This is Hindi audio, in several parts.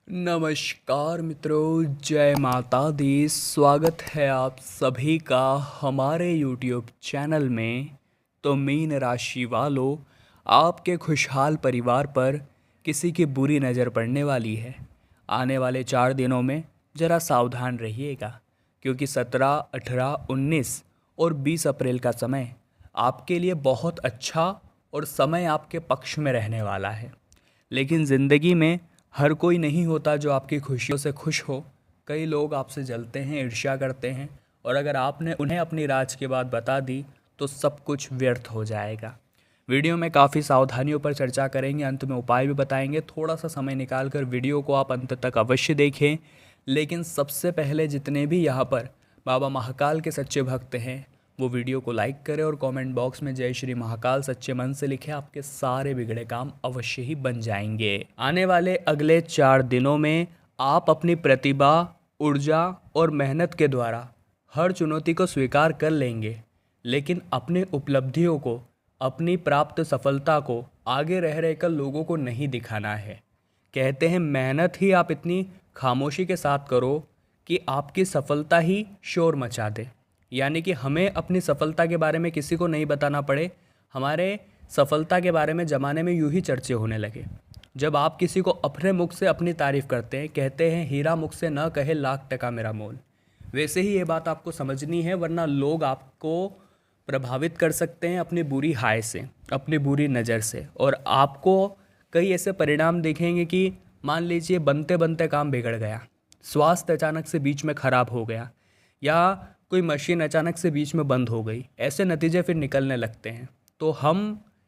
नमस्कार मित्रों, जय माता दी। स्वागत है आप सभी का हमारे YouTube चैनल में। तो मीन राशि वालों, आपके खुशहाल परिवार पर किसी की बुरी नज़र पड़ने वाली है। आने वाले 4 दिनों में ज़रा सावधान रहिएगा, क्योंकि 17, 18, 19 और 20 अप्रैल का समय आपके लिए बहुत अच्छा और समय आपके पक्ष में रहने वाला है। लेकिन ज़िंदगी में हर कोई नहीं होता जो आपकी खुशियों से खुश हो। कई लोग आपसे जलते हैं, ईर्ष्या करते हैं, और अगर आपने उन्हें अपनी राज की बात बता दी तो सब कुछ व्यर्थ हो जाएगा। वीडियो में काफ़ी सावधानियों पर चर्चा करेंगे, अंत में उपाय भी बताएंगे। थोड़ा सा समय निकाल कर वीडियो को आप अंत तक अवश्य देखें। लेकिन सबसे पहले जितने भी यहाँ पर बाबा महाकाल के सच्चे भक्त हैं, वो वीडियो को लाइक करें और कमेंट बॉक्स में जय श्री महाकाल सच्चे मन से लिखें। आपके सारे बिगड़े काम अवश्य ही बन जाएंगे। आने वाले अगले 4 दिनों में आप अपनी प्रतिभा, ऊर्जा और मेहनत के द्वारा हर चुनौती को स्वीकार कर लेंगे, लेकिन अपनी उपलब्धियों को, अपनी प्राप्त सफलता को आगे रह रहकर लोगों को नहीं दिखाना है। कहते हैं मेहनत ही आप इतनी खामोशी के साथ करो कि आपकी सफलता ही शोर मचा दे। यानी कि हमें अपनी सफलता के बारे में किसी को नहीं बताना पड़े, हमारे सफलता के बारे में ज़माने में यूं ही चर्चे होने लगे। जब आप किसी को अपने मुख से अपनी तारीफ़ करते हैं, कहते हैं हीरा मुख से न कहे लाख टका मेरा मोल, वैसे ही ये बात आपको समझनी है, वरना लोग आपको प्रभावित कर सकते हैं अपनी बुरी हाय से, अपनी बुरी नज़र से। और आपको कई ऐसे परिणाम देखेंगे कि मान लीजिए बनते बनते काम बिगड़ गया, स्वास्थ्य अचानक से बीच में ख़राब हो गया, या कोई मशीन अचानक से बीच में बंद हो गई, ऐसे नतीजे फिर निकलने लगते हैं। तो हम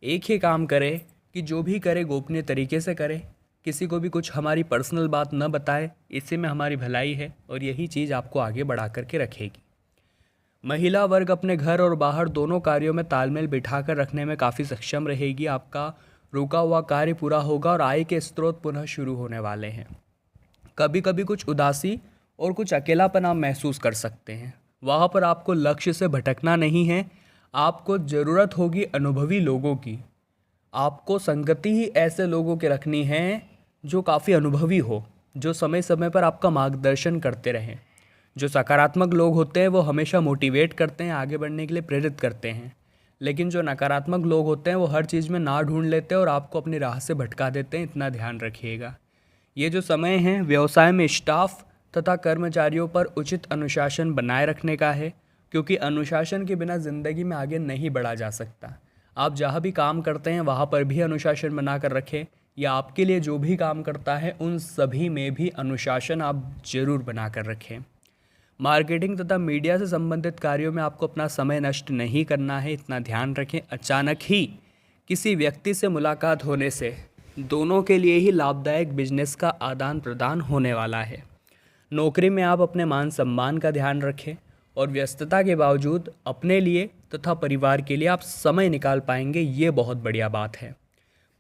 एक ही काम करें कि जो भी करें गोपनीय तरीके से करें, किसी को भी कुछ हमारी पर्सनल बात न बताएं, इसी में हमारी भलाई है और यही चीज़ आपको आगे बढ़ा करके रखेगी। महिला वर्ग अपने घर और बाहर दोनों कार्यों में तालमेल बिठाकर रखने में काफ़ी सक्षम रहेगी। आपका रुका हुआ कार्य पूरा होगा और आय के स्रोत पुनः शुरू होने वाले हैं। कभी कभी कुछ उदासी और कुछ अकेलापन आप महसूस कर सकते हैं। वहाँ पर आपको लक्ष्य से भटकना नहीं है, आपको ज़रूरत होगी अनुभवी लोगों की। आपको संगति ही ऐसे लोगों के रखनी है जो काफ़ी अनुभवी हो, जो समय समय पर आपका मार्गदर्शन करते रहें। जो सकारात्मक लोग होते हैं वो हमेशा मोटिवेट करते हैं, आगे बढ़ने के लिए प्रेरित करते हैं। लेकिन जो नकारात्मक लोग होते हैं वो हर चीज़ में ना ढूंढ लेते हैं और आपको अपनी राह से भटका देते हैं, इतना ध्यान रखिएगा। ये जो समय है व्यवसाय में स्टाफ तथा कर्मचारियों पर उचित अनुशासन बनाए रखने का है, क्योंकि अनुशासन के बिना ज़िंदगी में आगे नहीं बढ़ा जा सकता। आप जहाँ भी काम करते हैं वहाँ पर भी अनुशासन बना कर रखें, या आपके लिए जो भी काम करता है उन सभी में भी अनुशासन आप जरूर बना कर रखें। मार्केटिंग तथा मीडिया से संबंधित कार्यों में आपको अपना समय नष्ट नहीं करना है, इतना ध्यान रखें। अचानक ही किसी व्यक्ति से मुलाकात होने से दोनों के लिए ही लाभदायक बिजनेस का आदान प्रदान होने वाला है। नौकरी में आप अपने मान सम्मान का ध्यान रखें और व्यस्तता के बावजूद अपने लिए तथा परिवार के लिए आप समय निकाल पाएंगे, ये बहुत बढ़िया बात है।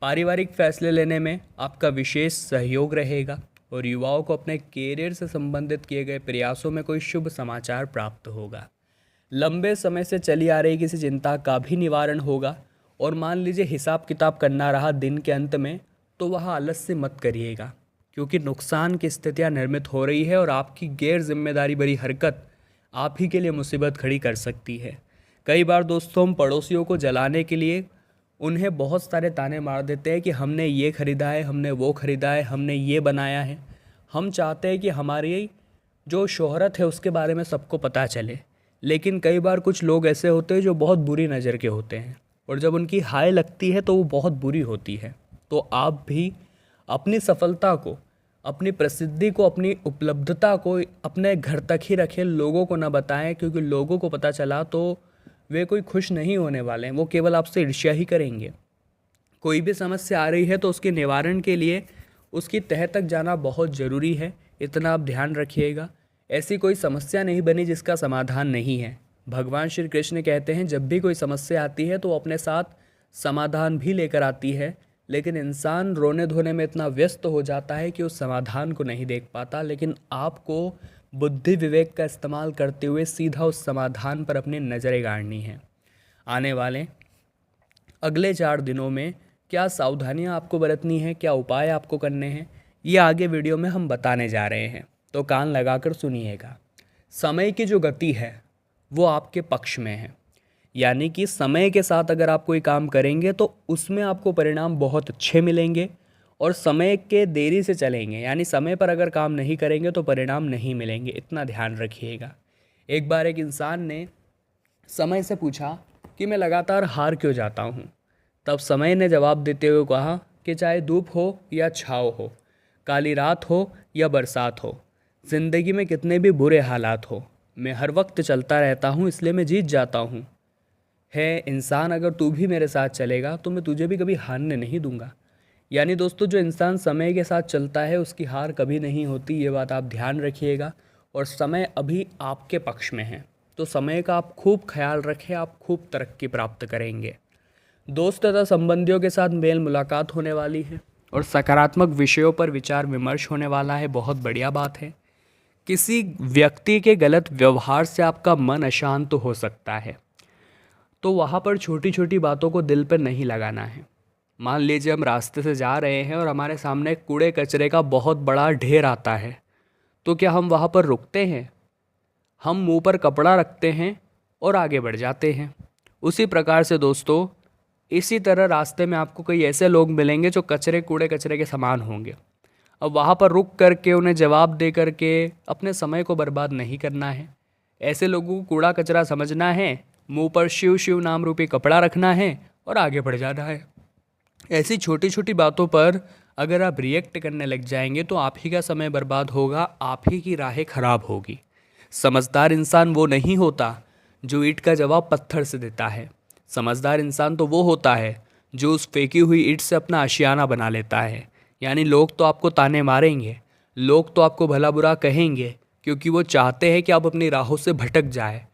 पारिवारिक फैसले लेने में आपका विशेष सहयोग रहेगा और युवाओं को अपने कैरियर से संबंधित किए गए प्रयासों में कोई शुभ समाचार प्राप्त होगा। लंबे समय से चली आ रही किसी चिंता का भी निवारण होगा। और मान लीजिए हिसाब किताब करना रहा दिन के अंत में, तो वह आलस्य मत करिएगा, क्योंकि नुकसान की स्थितियां निर्मित हो रही है और आपकी गैर जिम्मेदारी भरी हरकत आप ही के लिए मुसीबत खड़ी कर सकती है। कई बार दोस्तों हम पड़ोसियों को जलाने के लिए उन्हें बहुत सारे ताने मार देते हैं कि हमने ये खरीदा है, हमने वो खरीदा है, हमने ये बनाया है। हम चाहते हैं कि हमारी जो शोहरत है उसके बारे में सबको पता चले, लेकिन कई बार कुछ लोग ऐसे होते हैं जो बहुत बुरी नज़र के होते हैं, और जब उनकी हाय लगती है तो वो बहुत बुरी होती है। तो आप भी अपनी सफलता को, अपनी प्रसिद्धि को, अपनी उपलब्धता को अपने घर तक ही रखें, लोगों को ना बताएं, क्योंकि लोगों को पता चला तो वे कोई खुश नहीं होने वाले हैं, वो केवल आपसे ईर्ष्या ही करेंगे। कोई भी समस्या आ रही है तो उसके निवारण के लिए उसकी तह तक जाना बहुत ज़रूरी है, इतना आप ध्यान रखिएगा। ऐसी कोई समस्या नहीं बनी जिसका समाधान नहीं है। भगवान श्री कृष्ण कहते हैं जब भी कोई समस्या आती है तो वो अपने साथ समाधान भी लेकर आती है, लेकिन इंसान रोने धोने में इतना व्यस्त हो जाता है कि उस समाधान को नहीं देख पाता। लेकिन आपको बुद्धि विवेक का इस्तेमाल करते हुए सीधा उस समाधान पर अपनी नज़रें गाड़नी है। आने वाले अगले 4 दिनों में क्या सावधानियां आपको बरतनी है, क्या उपाय आपको करने हैं, ये आगे वीडियो में हम बताने जा रहे हैं, तो कान लगाकर सुनिएगा। समय की जो गति है वो आपके पक्ष में है, यानी कि समय के साथ अगर आप कोई काम करेंगे तो उसमें आपको परिणाम बहुत अच्छे मिलेंगे, और समय के देरी से चलेंगे यानी समय पर अगर काम नहीं करेंगे तो परिणाम नहीं मिलेंगे, इतना ध्यान रखिएगा। एक बार एक इंसान ने समय से पूछा कि मैं लगातार हार क्यों जाता हूँ। तब समय ने जवाब देते हुए कहा कि चाहे धूप हो या छाँव हो, काली रात हो या बरसात हो, ज़िंदगी में कितने भी बुरे हालात हो, मैं हर वक्त चलता रहता हूँ, इसलिए मैं जीत जाता हूँ। है इंसान, अगर तू भी मेरे साथ चलेगा तो मैं तुझे भी कभी हारने नहीं दूंगा। यानी दोस्तों, जो इंसान समय के साथ चलता है उसकी हार कभी नहीं होती, ये बात आप ध्यान रखिएगा। और समय अभी आपके पक्ष में है, तो समय का आप खूब ख्याल रखें, आप खूब तरक्की प्राप्त करेंगे। दोस्त तथा संबंधियों के साथ मेल मुलाकात होने वाली है और सकारात्मक विषयों पर विचार विमर्श होने वाला है, बहुत बढ़िया बात है। किसी व्यक्ति के गलत व्यवहार से आपका मन अशांत हो सकता है, तो वहाँ पर छोटी छोटी बातों को दिल पर नहीं लगाना है। मान लीजिए हम रास्ते से जा रहे हैं और हमारे सामने कूड़े कचरे का बहुत बड़ा ढेर आता है, तो क्या हम वहाँ पर रुकते हैं? हम मुंह पर कपड़ा रखते हैं और आगे बढ़ जाते हैं। उसी प्रकार से दोस्तों, इसी तरह रास्ते में आपको कई ऐसे लोग मिलेंगे जो कूड़े कचरे के समान होंगे। अब वहाँ पर रुक करके उन्हें जवाब दे करके अपने समय को बर्बाद नहीं करना है। ऐसे लोगों को कूड़ा कचरा समझना है, मुंह पर शिव शिव नाम रूपी कपड़ा रखना है और आगे बढ़ जाना है। ऐसी छोटी छोटी बातों पर अगर आप रिएक्ट करने लग जाएंगे तो आप ही का समय बर्बाद होगा, आप ही की राहें खराब होगी। समझदार इंसान वो नहीं होता जो ईंट का जवाब पत्थर से देता है। समझदार इंसान तो वो होता है जो उस फेंकी हुई ईंट से अपना आशियाना बना लेता है। यानी लोग तो आपको ताने मारेंगे, लोग तो आपको भला बुरा कहेंगे, क्योंकि वो चाहते हैं कि आप अपनी राहों से भटक जाए,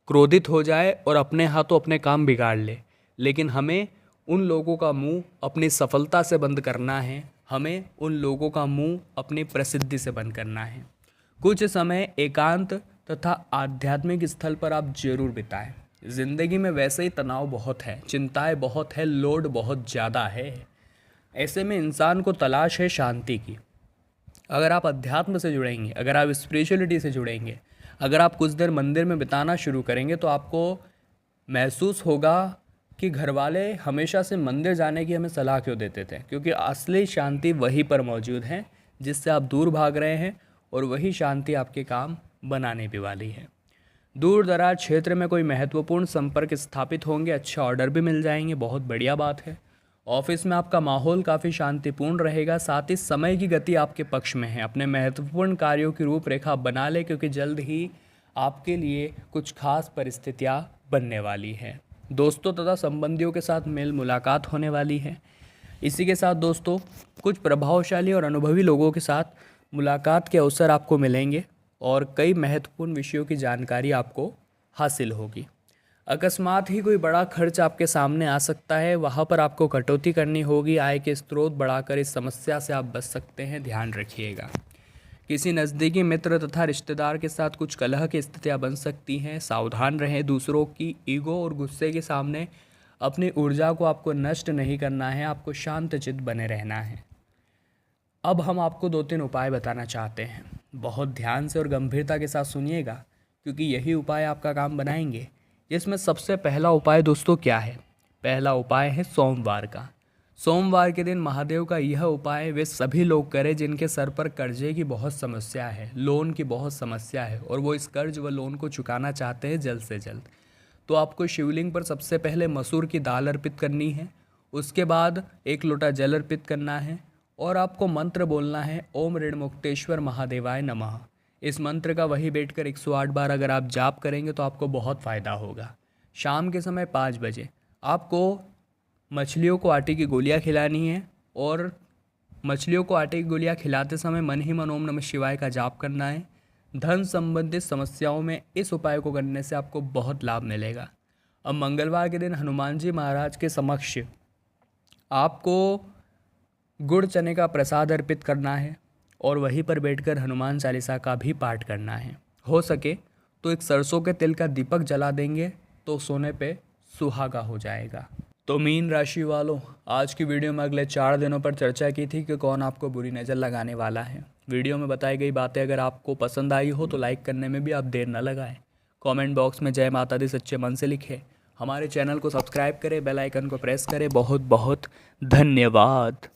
क्रोधित हो जाए और अपने हाथों अपने काम बिगाड़ ले। लेकिन हमें उन लोगों का मुंह अपनी सफलता से बंद करना है, हमें उन लोगों का मुंह अपनी प्रसिद्धि से बंद करना है। कुछ समय एकांत तथा आध्यात्मिक स्थल पर आप जरूर बिताएं। ज़िंदगी में वैसे ही तनाव बहुत है, चिंताएं बहुत है, लोड बहुत ज़्यादा है। ऐसे में इंसान को तलाश है शांति की। अगर आप अध्यात्म से जुड़ेंगे, अगर आप स्पिरिचुअलिटी से जुड़ेंगे, अगर आप कुछ देर मंदिर में बिताना शुरू करेंगे तो आपको महसूस होगा कि घर वाले हमेशा से मंदिर जाने की हमें सलाह क्यों देते थे, क्योंकि असली शांति वहीं पर मौजूद है जिससे आप दूर भाग रहे हैं, और वही शांति आपके काम बनाने भी वाली है। दूर दराज क्षेत्र में कोई महत्वपूर्ण संपर्क स्थापित होंगे, अच्छे ऑर्डर भी मिल जाएंगे, बहुत बढ़िया बात है। ऑफिस में आपका माहौल काफ़ी शांतिपूर्ण रहेगा, साथ ही समय की गति आपके पक्ष में है। अपने महत्वपूर्ण कार्यों की रूपरेखा बना ले, क्योंकि जल्द ही आपके लिए कुछ खास परिस्थितियाँ बनने वाली हैं। दोस्तों तथा संबंधियों के साथ मेल मुलाकात होने वाली है। इसी के साथ दोस्तों, कुछ प्रभावशाली और अनुभवी लोगों के साथ मुलाकात के अवसर आपको मिलेंगे और कई महत्वपूर्ण विषयों की जानकारी आपको हासिल होगी। अकस्मात ही कोई बड़ा खर्च आपके सामने आ सकता है, वहाँ पर आपको कटौती करनी होगी। आय के स्रोत बढ़ाकर इस समस्या से आप बच सकते हैं, ध्यान रखिएगा। किसी नज़दीकी मित्र तथा रिश्तेदार के साथ कुछ कलह की स्थितियाँ बन सकती हैं, सावधान रहें। दूसरों की ईगो और गुस्से के सामने अपनी ऊर्जा को आपको नष्ट नहीं करना है, आपको शांतचित्त बने रहना है। अब हम आपको 2-3 उपाय बताना चाहते हैं, बहुत ध्यान से और गंभीरता के साथ सुनिएगा, क्योंकि यही उपाय आपका काम बनाएंगे। इसमें सबसे पहला उपाय दोस्तों क्या है? पहला उपाय है सोमवार का। सोमवार के दिन महादेव का यह उपाय वे सभी लोग करें जिनके सर पर कर्जे की बहुत समस्या है, लोन की बहुत समस्या है, और वो इस कर्ज व लोन को चुकाना चाहते हैं जल्द से जल्द। तो आपको शिवलिंग पर सबसे पहले मसूर की दाल अर्पित करनी है, उसके बाद 1 लोटा जल अर्पित करना है, और आपको मंत्र बोलना है, ओम ऋणमुक्तेश्वर महादेवाय नमः। इस मंत्र का वही बैठकर 108 बार अगर आप जाप करेंगे तो आपको बहुत फ़ायदा होगा। शाम के समय 5 बजे आपको मछलियों को आटे की गोलियां खिलानी है, और मछलियों को आटे की गोलियां खिलाते समय मन ही मन ओम नमः शिवाय का जाप करना है। धन संबंधित समस्याओं में इस उपाय को करने से आपको बहुत लाभ मिलेगा। अब मंगलवार के दिन हनुमान जी महाराज के समक्ष आपको गुड़ चने का प्रसाद अर्पित करना है, और वहीं पर बैठकर हनुमान चालीसा का भी पाठ करना है। हो सके तो एक सरसों के तेल का दीपक जला देंगे तो सोने पे सुहागा हो जाएगा। तो मीन राशि वालों, आज की वीडियो में अगले 4 दिनों पर चर्चा की थी कि कौन आपको बुरी नज़र लगाने वाला है। वीडियो में बताई गई बातें अगर आपको पसंद आई हो तो लाइक करने में भी आप देर न लगाएं। कमेंट बॉक्स में जय माता दी सच्चे मन से लिखें। हमारे चैनल को सब्सक्राइब करें, बेल आइकन को प्रेस करें। बहुत बहुत धन्यवाद।